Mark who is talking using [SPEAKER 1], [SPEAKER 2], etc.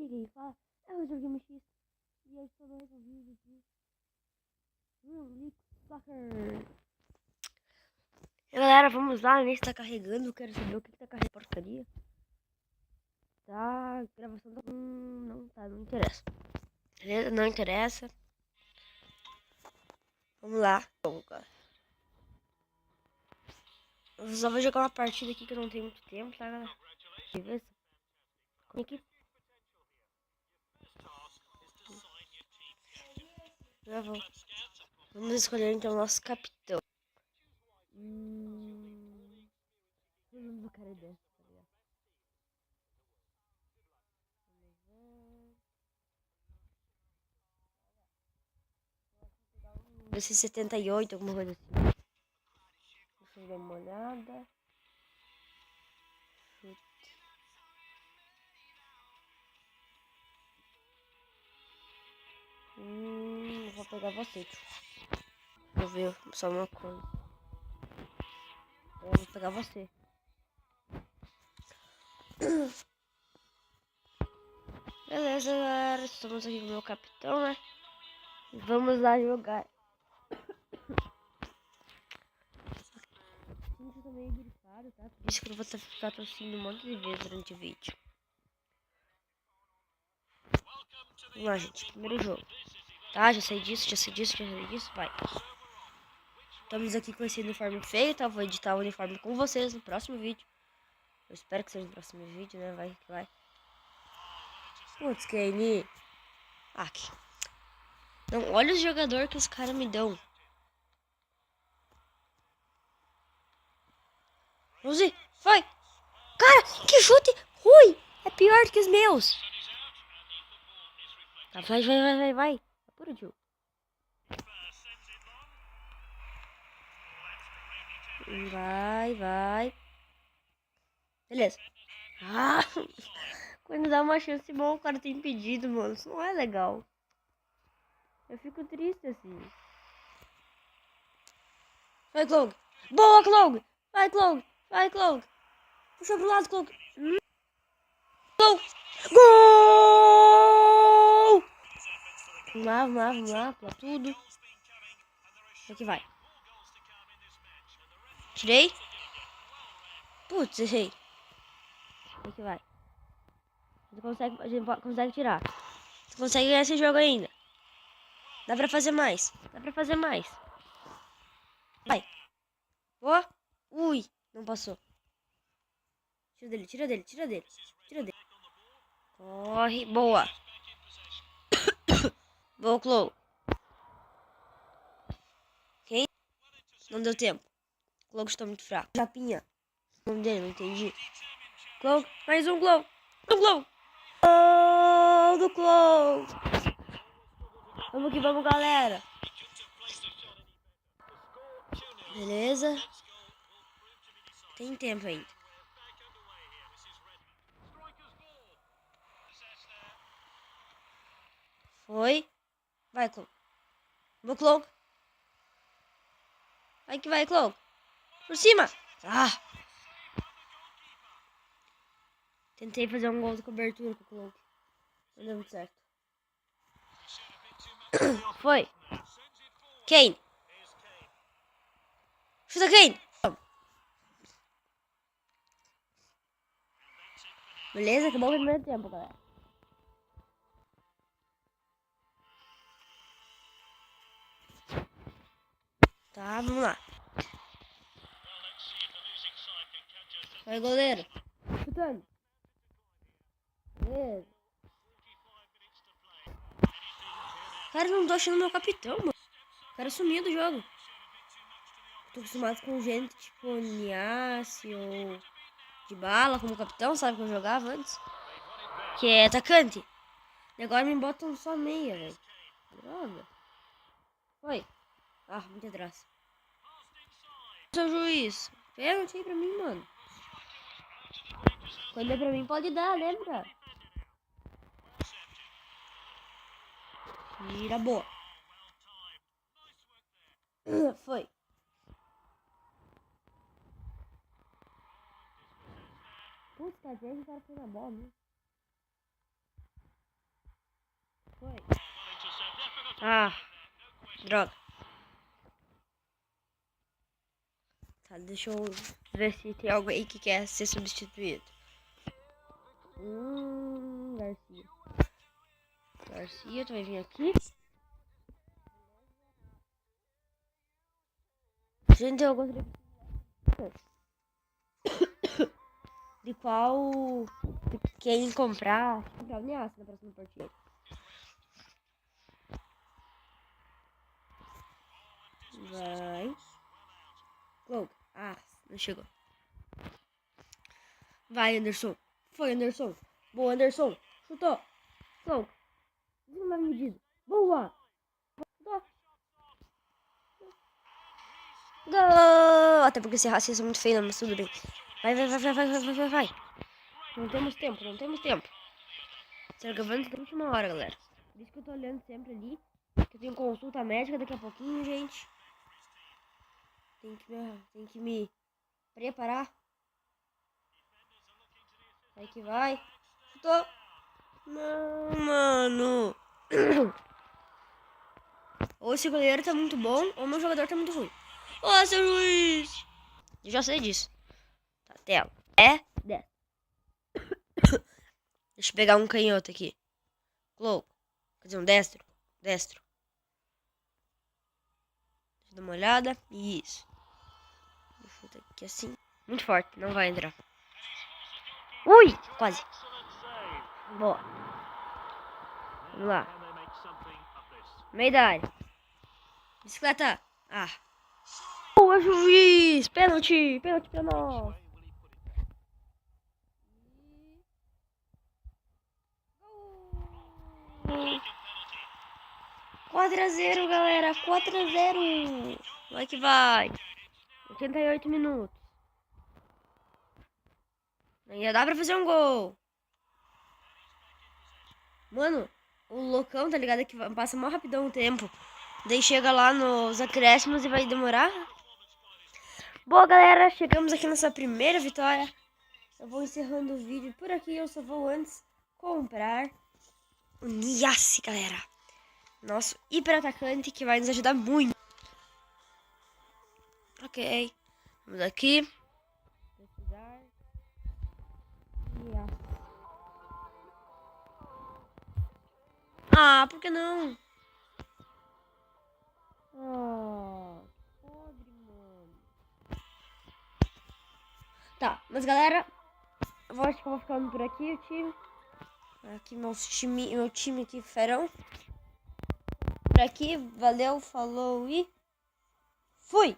[SPEAKER 1] aqui quem fala é o Jorge MX. E eu estou mais um vídeo aqui. League Soccer. E galera, vamos lá, nem está carregando. Eu quero saber o que tá carregando porcaria. Tá, gravação tá. Não tá, não interessa. Beleza? Não interessa. Vamos lá. Bom, cara. Eu só vou jogar uma partida aqui que eu não tenho muito tempo, tá, galera? Beleza? Aqui. Já vou. Vamos escolher então o nosso capitão. Eu não vou cara dessa, tá ligado? Esse 78, alguma coisa assim. Deixa eu dar uma olhada. Vou pegar você, tio. Vou ver só uma coisa. Eu vou pegar você. Beleza, galera. Estamos aqui com o meu capitão, né? Vamos lá jogar. Sinto tô meio gripado, tá? Por isso que eu vou estar tossindo um monte de vezes durante o vídeo. Vamos lá, gente. Primeiro jogo. Tá, já sei disso, vai. Estamos aqui com esse uniforme feio, tá? Vou editar o uniforme com vocês no próximo vídeo. Eu espero que seja no próximo vídeo, né? Vai que vai. Putz, Kane. Aqui. Não, olha os jogadores que os caras me dão. Rose, vai! Cara, que chute ruim! É pior do que os meus. Tá, vai. Apura, tio. Vai. Beleza. Ah, quando dá uma chance boa, o cara tem impedido, mano. Isso não é legal. Eu fico triste assim. Vai, Cloug. Boa, Cloug. Vai, Cloug. Puxa pro lado, Cloug. Gol! Gol! Vamos lá, pra tudo. Aqui vai. Tirei. Putz, errei. Aqui vai. A gente consegue tirar. Você consegue ganhar esse jogo ainda. Dá pra fazer mais. Vai. Ó. Ui. Não passou. Tira dele. Corre. Boa. Boa, Clow. Ok? Não deu tempo. Clow está muito fraco. Japinha. O nome dele, não entendi. Clow. Mais um Clow. Gol do Clow. Vamos que vamos, galera. Beleza. Tem tempo ainda. Foi. Vai, Clow. Vou, Clow. Vai que vai, Clow. Por cima. Ah. Tentei fazer um gol de cobertura com o Clow. Não deu muito certo. Foi. Kane. Chuta, Kane. Beleza, acabou o primeiro tempo, galera. Tá, vamos lá. Vai, goleiro. Chutando. Beleza. Cara, não tô achando meu capitão, mano. O cara sumiu do jogo. Tô acostumado com gente tipo Niassi ou Dybala como capitão, sabe que eu jogava antes? Que é atacante. E agora me botam só meia, velho. Droga. Foi. Ah, muita graça. Seu juiz. Pênalti aí pra mim, mano. Quando é pra mim pode dar, lembra? Tira, boa. Foi. Putz, cara, o cara foi na bola, né? Ah, droga. Tá, deixa eu ver se tem algo aí que quer ser substituído. Garcia. Garcia, tu vai vir aqui. Gente, eu gostaria de qual quem comprar. Comprar o Niasse na próxima partida. Vai. Gol. Ah, não chegou. Vai, Anderson. Foi, Anderson. Boa, Anderson. Chutou. Gol. Não vai medido. Boa. Gol. Até porque esse racismo é muito feio, mas tudo bem. Vai, vai, vai, vai, vai, vai, vai, vai. Não temos tempo, não temos tempo. Será que eu vou na última hora, galera? Por isso que eu tô olhando sempre ali. Que eu tenho consulta médica daqui a pouquinho, gente. Tem que me preparar. Vai que vai. Chutou. Não, mano. Ou esse goleiro tá muito bom, ou meu jogador tá muito ruim. Ô, seu juiz! Eu já sei disso. Tá, tela. É 10. Deixa eu pegar um canhoto aqui. Globo. Quer dizer, um destro. Destro. Deixa eu dar uma olhada. Isso. Deixa eu botar aqui assim. Muito forte, não vai entrar. Ui, quase. Boa. Vamos lá. Meio da área. Bicicleta. Ah. Boa, juiz. Pênalti. Pênalti pra nós. 4-0, galera. 4-0. Vai que vai. 88 minutos. Ainda dá pra fazer um gol. Mano, o loucão, tá ligado? É que passa mais rapidão o tempo. Daí chega lá nos acréscimos e vai demorar. Boa, galera. Chegamos aqui nessa primeira vitória. Eu vou encerrando o vídeo por aqui. Eu só vou antes comprar o Niasse, galera. Nosso hiper atacante que vai nos ajudar muito. Ok. Vamos aqui. Precisar. Ah, por que não? Ah, podre, mano. Tá, mas galera, eu acho que eu vou ficando por aqui, o time. Aqui meu time aqui, ferão. Por aqui, valeu, falou e fui!